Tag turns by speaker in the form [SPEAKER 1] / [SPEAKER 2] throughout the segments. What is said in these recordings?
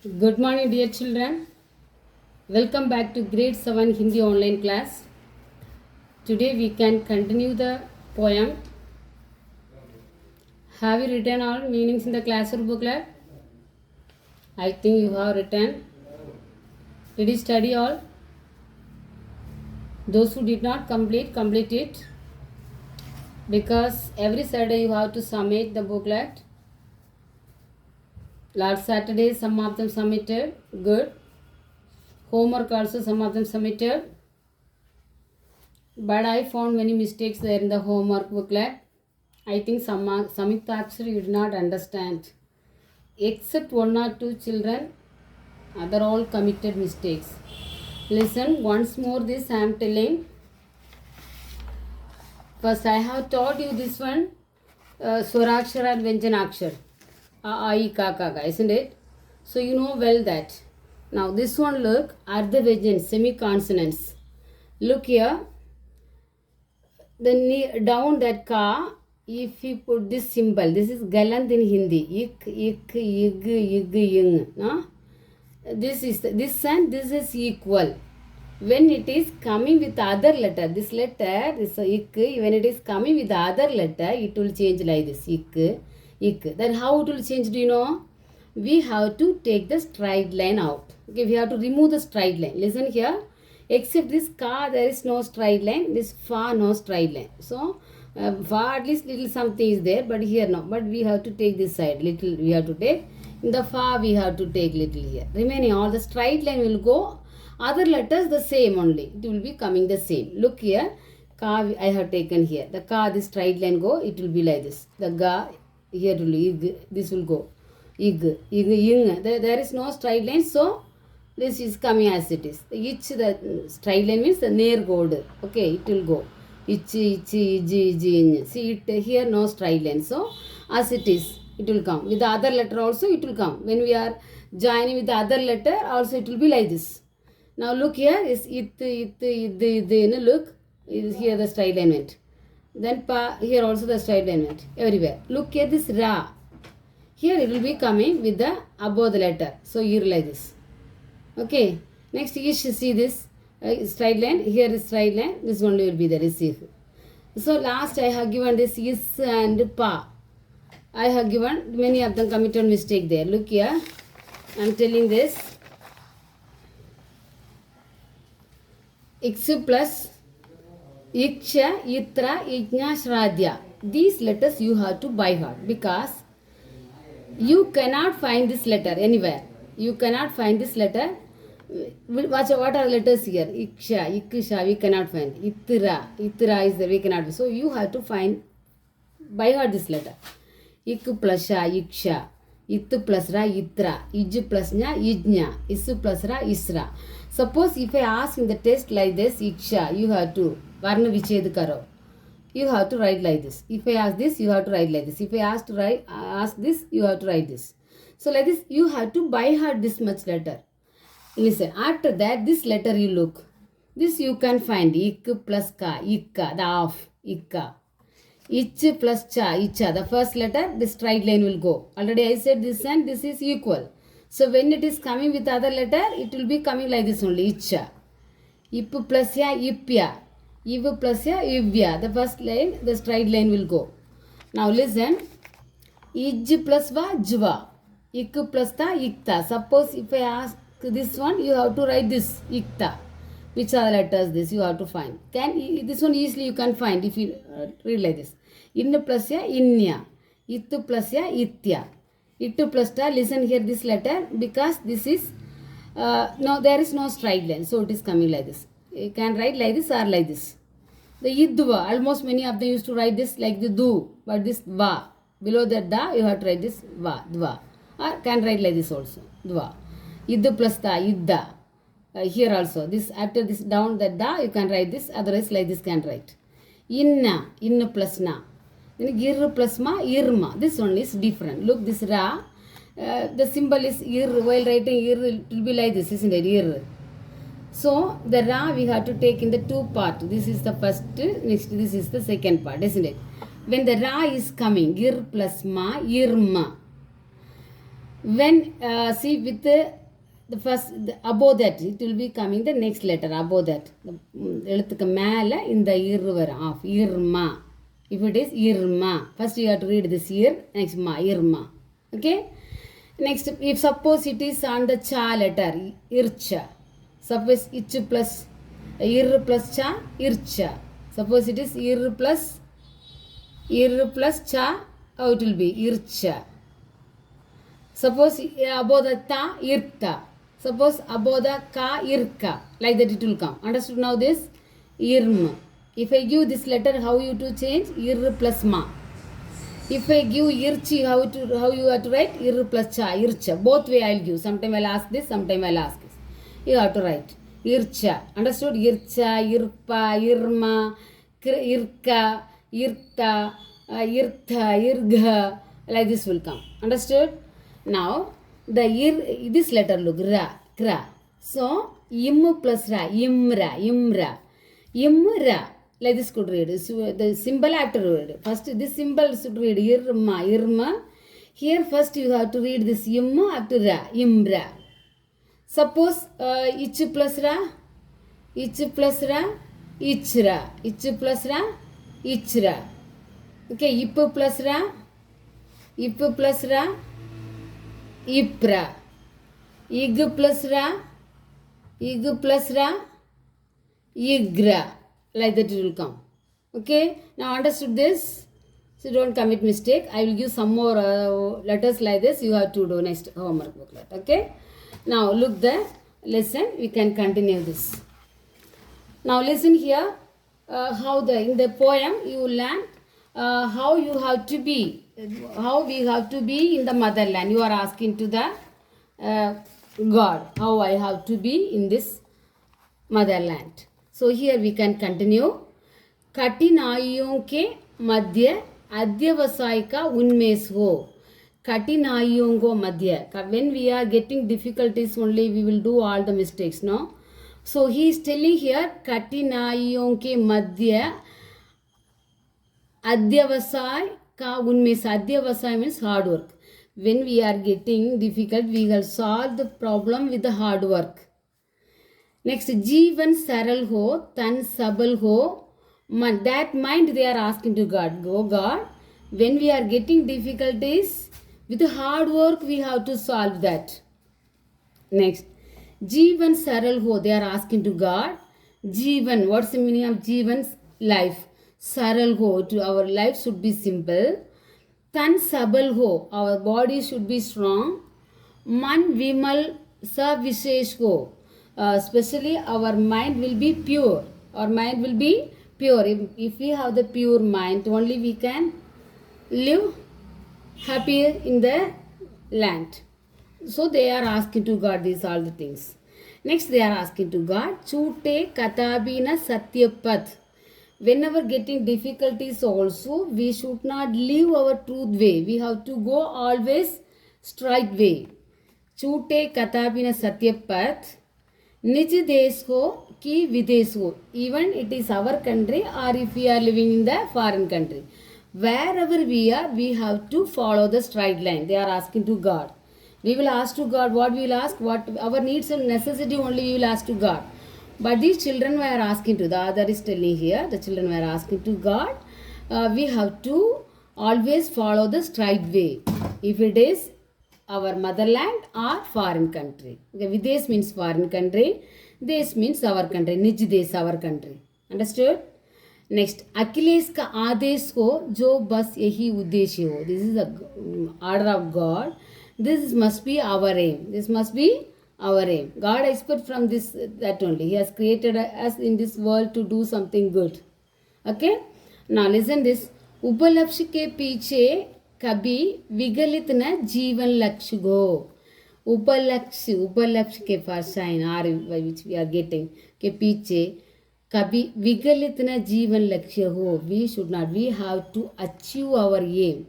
[SPEAKER 1] Good morning, dear children. Welcome back to Grade 7 Hindi online class. Today we can continue the poem. Have you written all meanings in the classroom booklet? I think you have written. Did you study all? Those who did not complete it. Because every Saturday you have to submit the booklet. Last Saturday some of them submitted. Good. Homework also some of them submitted. But I found many mistakes there in the homework booklet. I think Samyukta actually did not understand. Except one or two children, other all committed mistakes. Listen once more this I am telling. First I have taught you this one, Swarakshara and Vyanjanakshar. A, I, Ka, Ka, Ka, isn't it? So you know well that. Now this one look, Ardha Vyanjan, semi-consonants. Look here. Then down that ka, if you put this symbol, this is galant in Hindi. Ik, yig, ying. No? This is equal. When it is coming with other letter, this letter, this ik, when it is coming with other letter, it will change like this. Ik. Then how it will change, do you know? We have to take the straight line out. Okay, we have to remove the straight line. Listen here. Except this ka, there is no straight line. This fa, no straight line. So, fa at least little something is there, but here no. But we have to take this side. Little we have to take. In the fa, we have to take little here. Remaining all the straight line will go. Other letters the same only. It will be coming the same. Look here. Ka I have taken here. The ka, this straight line go. It will be like this. The ga, here will ig. This will go. Ig, ying. There is no straight line. So, this is coming as it is. The straight line means the near gold. Okay, it will go. Ich, see it here no straight line. So as it is, it will come. With the other letter also it will come. When we are joining with the other letter also it will be like this. Now look here is it, look is here the straight line went. Then pa here also the straight line went. Everywhere. Look here this ra. Here it will be coming with the above the letter. So here like this. Okay, next you should see this straight line. Here is straight line. This only will be the receive. So last I have given this is and pa. I have given many of them committed mistake there. Look here. I am telling this. Iksu plus Iksha, Itra, Ijna, Shradya. These letters you have to by heart because you cannot find this letter anywhere. You cannot find this letter. Watch what are the letters here? Iksha, Ikisha, we cannot find. Itra is the we cannot find. So you have to find by heart this letter. Ik plus sha, Iksha. It plus ra, Itra. Ij plus nya, Ijnya. Isu plus ra, Isra. Suppose if I ask in the test like this, Iksha, you have to Varna Viched Karo. You have to write like this. If I ask this, you have to write like this. If I ask this, you have to write this. So like this, you have to by heart this much letter. Listen, after that, this letter you look. This you can find. Ik plus ka, ikka, the half, ikka. Ich plus cha, icha. The first letter, the straight line will go. Already I said this and this is equal. So when it is coming with other letter, it will be coming like this only, icha. Ip plus ya, ipya. Iv plus ya, ivya. The first line, the straight line will go. Now listen. Ij plus va, jva. Ik plus ta, ikta. Suppose if I ask this one, you have to write this, ikta. Which are the letters this you have to find. This one easily you can find if you read like this. In plus ya, inya. It plus ya, itya. It plus ta, listen here this letter because this is, no, there is no straight line. So it is coming like this. You can write like this or like this. The idva, almost many of them used to write this like the du, but this va. Below that da, you have to write this va, dva. Or can write like this also, dva. Id plus da, idda. Here also, this after this down that da, you can write this, otherwise like this can write. Inna, in plus na. Then gir plus ma, irma. This one is different. Look, this ra, the symbol is ir, while writing ir, it will be like this, isn't it? Ir. So, the ra we have to take in the two part. This is the first, next this is the second part, isn't it? When the ra is coming, gir plus ma, irma. When see with the first above that it will be coming the next letter above that எழுத்துக்கு மேல இந்த இரு வரும் of irma. If it is irma, first you have to read this ir, next ma, irma. Okay, next if suppose it is on the cha letter ircha, suppose ich plus ir plus cha ircha, suppose it is ir plus cha, how it will be ircha. Suppose above the ta, irta. Suppose above the ka, irka. Like that it will come. Understood now this? Irm. If I give this letter, how you to change? Ir plus ma. If I give irchi, how you have to write? Ir plus cha, ircha. Both way I will give. Sometime I will ask this, sometime I will ask this. You have to write. Ircha. Understood? Ircha, irpa, irma, irka, irta, irtha, irgha. Like this will come. Understood? Now the this letter look ra, kra. So im plus ra, imra, imra. Like this could read. So the symbol have to read. First this symbol should read irma. Here first you have to read this im after ra, imra. Suppose ich plus ra, ichra, ichra. Okay, ip plus ra, ipra. Ig plus ra, igra. Like that it will come. Okay, now understood this? So don't commit mistake. I will give some more letters like this. You have to do next homework booklet. Okay, now look the lesson. We can continue this. Now listen here. How in the poem you learn how you have to be, how we have to be in the motherland. You are asking to the God, how I have to be in this motherland. So here we can continue. कठिनाइयों के मध्य अध्यवसाय का उन्मेष हो. कठिनाइयों को मध्य. When we are getting difficulties only we will do all the mistakes, no? So he is telling here कठिनाइयों के मध्य अध्यवसाय का उन्मेष. अध्यवसाय means hard work. When we are getting difficult we will solve the problem with the hard work. Next, जीवन सरल हो, तन सबल हो, that mind they are asking to God. Go God, when we are getting difficulties, with hard work we have to solve that. Next, जीवन सरल हो, they are asking to God. जीवन, what's the meaning of जीवन? Life. सरल हो, to our life should be simple. तन सबल हो, our body should be strong. मन विमल सविशेष हो, especially our mind will be pure. Our mind will be pure. If we have the pure mind, only we can live happy in the land. So they are asking to God these all the things. Next they are asking to God, Chute katabina satyapath. Whenever getting difficulties also, we should not leave our truth way. We have to go always straight way. Chute katabina satyapath. निज देश हो कि विदेश हो, even it is our country or if we are living in the foreign country, wherever we are we have to follow the straight line. They are asking to God. We will ask to God what we will ask, what our needs and necessity only we will ask to God. But these children were asking to, the other is telling here, the children were asking to God, we have to always follow the straight way. If it is our motherland or foreign country. Okay, Videsh means foreign country. Desh means our country. Nij desh, our country. Understood? Next, Achilles ka आदेश हो जो बस यही उद्देश्य हो. This is the order of God. This must be our aim. This must be our aim. God expects from this that only. He has created us in this world to do something good. Okay? Now listen this. उपलक्ष्य के पीछे कभी विगलित न जीवन लक्ष्य goal. उपलक्ष्य के first sign are which we are getting के पीछे कभी विगलित न जीवन लक्ष्य हो. We should not, we have to achieve our aim.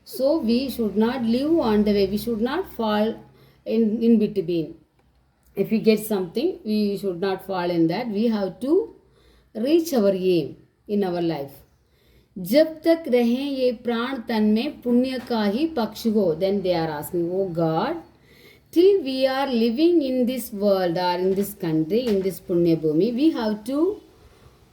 [SPEAKER 1] So we should not live on the way. We should not fall in between. If we get something, we should not fall in that. We have to reach our aim in our life. जब तक रहें ये प्राण तन में पुण्य का ही पक्ष हो. Then they are asking, oh God, till we are living in this world or in this country, in this punya bhumi, we have to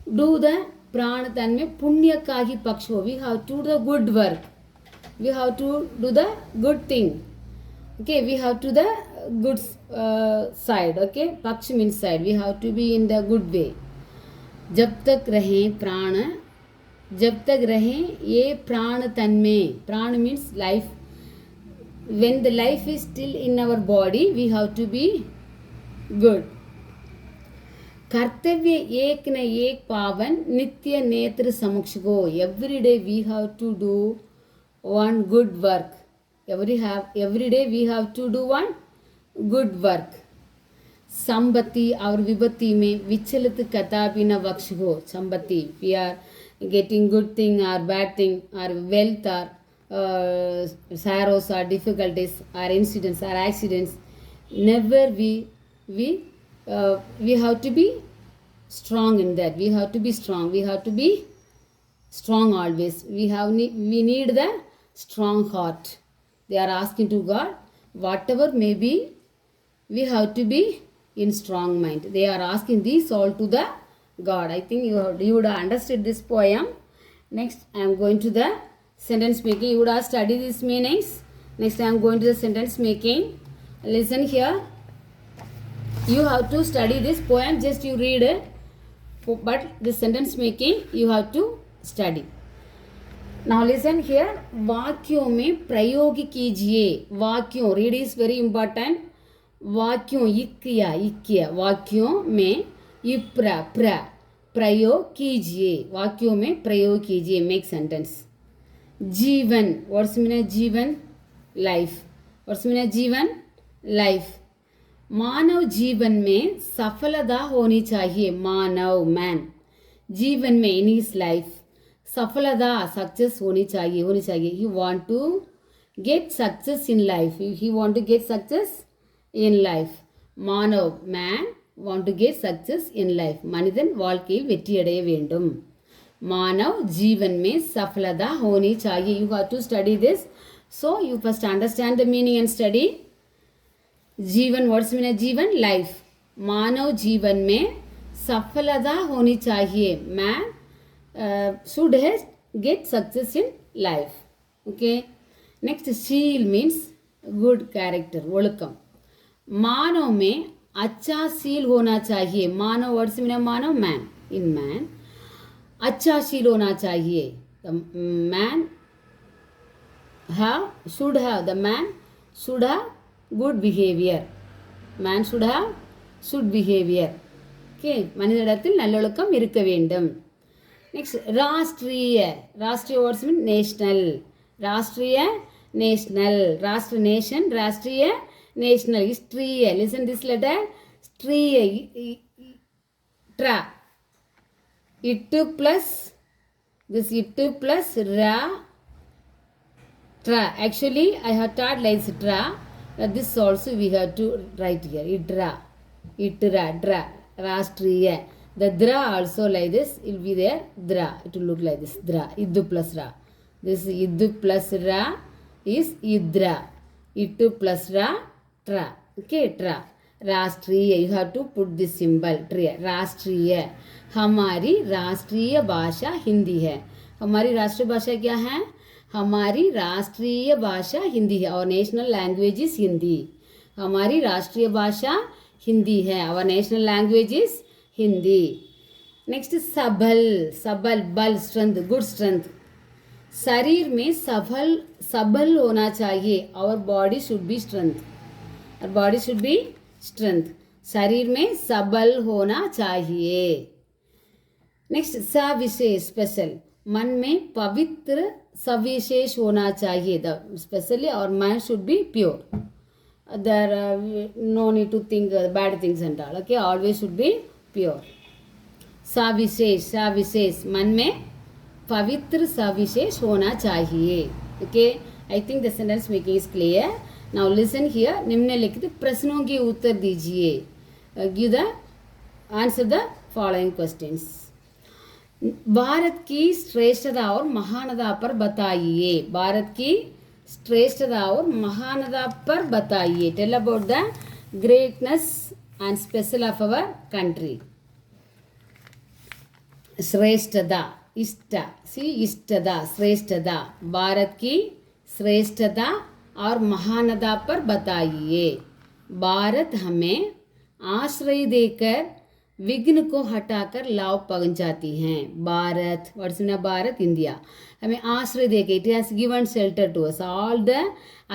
[SPEAKER 1] do the प्राण तन में पुण्य का ही पक्ष हो. We have to do the good work. We have to do the good thing. Okay, we have to the good side. Okay, paksh means side. We have to be in the good way. जब तक रहें प्राण, जब तक रहें ये प्राण तन में. प्राण means life. When the life is still in our body, we have to be good. कर्तव्य एक न एक पावन नित्य नेत्र समक्ष गो. Every day we have to do one good work. Every day we have to do one good work. संपत्ति और विपत्ति में विचलित कदापि न बख्श हो. संपत्ति, we are getting good thing or bad thing or wealth or sorrows or difficulties or incidents or accidents, never we have to be strong in that. We have to be strong. We have to be strong always. We need the strong heart. They are asking to God, whatever may be, we have to be in strong mind. They are asking these all to the God. I think you would have understood this poem. Next, I am going to the sentence making. You would have studied these meanings. Next, I am going to the sentence making. Listen here. You have to study this poem. Just you read it. But the sentence making, you have to study. Now listen here. वाक्यों में प्रयोग कीजिए. वाक्यों, read is very important. वाक्यों इक्किया वाक्यों में प्र प्रयोग कीजिए. वाक्यों में प्रयोग कीजिए. Make sentence. जीवन, what's mean जीवन? Life. What's mean जीवन? Life. मानव जीवन में सफलता होनी चाहिए. मानव, man. जीवन में, in his life, सफलता, सक्सेस होनी चाहिए. He want to get success in life. He want to get success in life. Manav, man, want to get success in life. மனிதன் வாழ்க்கையில் வெற்றியடைய வேண்டும். मानव जीवन में सफलता होनी चाहिए. You have to study this. So you first understand the meaning and study. जीवन, what's mean जीवन? Life. मानव जीवन में सफलता होनी चाहिए. Man should get success in life. Okay. Next, शील means good character, ஒழுக்கம். मानव में अच्छा शील होना चाहिए. मानव, वर्ड से मानव, मैन. इन मैन अच्छा शील होना चाहिए. The man should have good behavior. Man should have good behavior. Okay. மனிதனிடத்தில் நல்லொழுக்கம் இருக்க வேண்டும். Next, राष्ट्रीय. राष्ट्रीय वर्ड्स मीन नेशनल. राष्ट्रीय, नेशनल. राष्ट्र, नेशन. राष्ट्रीय, national. हिस्ट्रीय. Listen this letter. Stree. Tra. It plus this it plus ra. Tra. Actually, I have taught like tra. This also we have to write here. Itra. Itra. Dra. Rastriya. The dra also like this. It will be there. Dra. It will look like this. Dra. Iddu plus ra. This iddu plus ra is idra. Ittu plus ra. Tra. Okay. Tra. राष्ट्रीय. You have to put this symbol. राष्ट्रीय. हमारी राष्ट्रीय भाषा हिंदी है. हमारी राष्ट्रीय भाषा क्या है? हमारी राष्ट्रीय भाषा हिंदी है. और नेशनल लैंग्वेज इज हिंदी. हमारी राष्ट्रीय भाषा हिंदी है. और national language is Hindi. Next, सबल. सबल, बल, स्ट्रेंथ, गुड स्ट्रेंथ. शरीर में सबल होना चाहिए. और बॉडी शुड बी स्ट्रेंथ. और बॉडी शुड बी स्ट्रेंथ. शरीर में सबल होना चाहिए. नेक्स्ट, सविशेष, स्पेशल. मन में पवित्र सविशेष होना चाहिए. द स्पेशली और मन should be pure. There no need to think bad things and all. Okay, always should be pure. सविशेष. मन में पवित्र सविशेष होना चाहिए. Okay, I think the sentence making is clear. Now listen here. निम्नलिखित प्रश्नों के उत्तर दीजिए. Give the answer the following questions. Bharat की श्रेष्ठता और महानता पर बताइए. भारत की श्रेष्ठता और महानता पर बताइए. Tell about the greatness and special of our country. श्रेष्ठता, इष्टा, सी इष्टता, श्रेष्ठता. भारत की श्रेष्ठता और महानता पर बताइए. भारत हमें आश्रय देकर विघ्न को हटाकर लाभ पहुंचाती हैं. Bharat, what's mean Bharat, India. हमें आश्रय देकर, it has given shelter to us. All the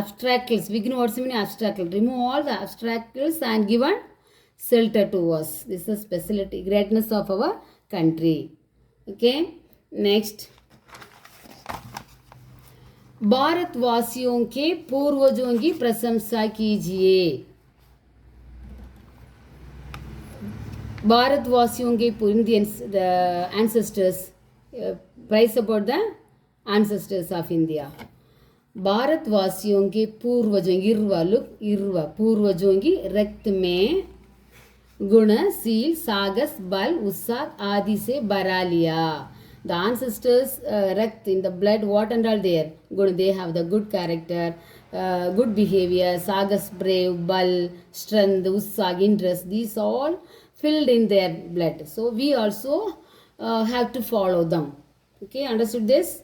[SPEAKER 1] obstacles, विघ्न, what's mean obstacle, remove all the obstacles and given shelter to us. This is the speciality, greatness of our country. Okay, next. भारतवासियों के पूर्वजों की प्रशंसा कीजिए. भारतवासियों के Indians, the ancestors, praise about the ancestors of India. भारतवासियों के पूर्वजों की, इर्वा पूर्वजों की रक्त में गुण, सील, साहस, बल, उत्साह आदि से भरा लिया. The ancestors rakt in the blood, what and all there? Good, they have the good character, good behavior, sagas, brave, bal, strength, ussag, interest. These all filled in their blood. So we also have to follow them. Okay, understood this?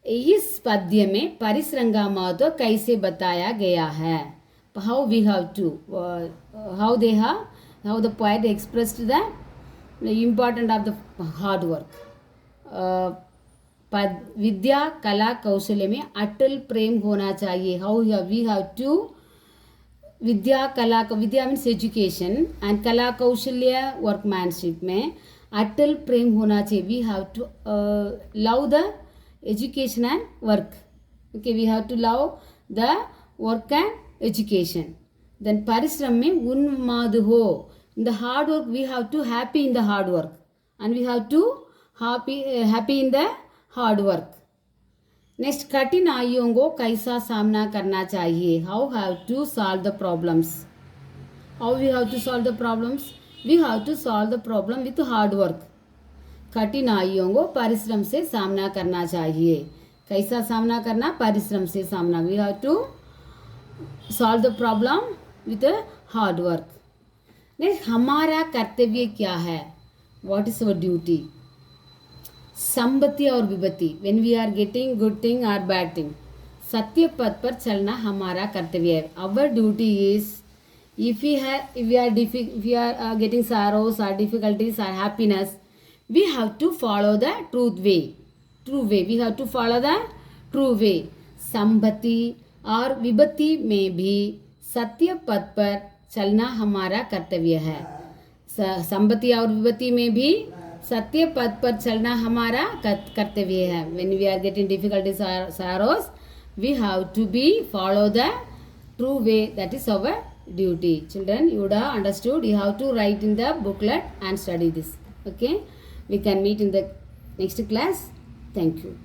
[SPEAKER 1] इस पद्य में परिसंगा महत्व कैसे बताया गया है. How we have to, how the poet expressed the importance of the hard work. विद्या कला कौशल्य में अटल प्रेम होना चाहिए. हाउ वी हैव टू, विद्या कला, विद्या मीन्स एजुकेशन एंड कला कौशल्य वर्कमैनशिप में अटल प्रेम होना चाहिए. We have to love the education and work. Okay, we have to love the work and education. Then परिश्रम में उन्माद हो. In the hard work we have to happy in the hard work and we have to happy in the hard work. Next, कठिनाइयों को कैसा सामना करना चाहिए. How have to solve the problems. How we have to solve the problems? We have to solve the problem with hard work. कठिनाइयों को परिश्रम से सामना करना चाहिए. कैसा सामना करना? परिश्रम से सामना. We have to solve the problem with hard work. Next, हमारा कर्तव्य क्या है? What is our duty? संपत्ति और विपत्ति. When we are getting good thing और बैड थिंग, सत्य पथ पर चलना हमारा कर्तव्य है. Our duty is, if we are getting sorrows or difficulties or happiness, we have to follow the truth way. We have to follow the true way. संपत्ति और विपत्ति में भी सत्य पथ पर चलना हमारा कर्तव्य है. संपत्ति और विपत्ति में भी सत्य पथ पर चलना हमारा कर्तव्य है. When we are getting difficulties or sorrows, we have to follow the true way. That is our duty. Children, you would have understood. You have to write in the booklet and study this. Okay, we can meet in the next class. Thank you.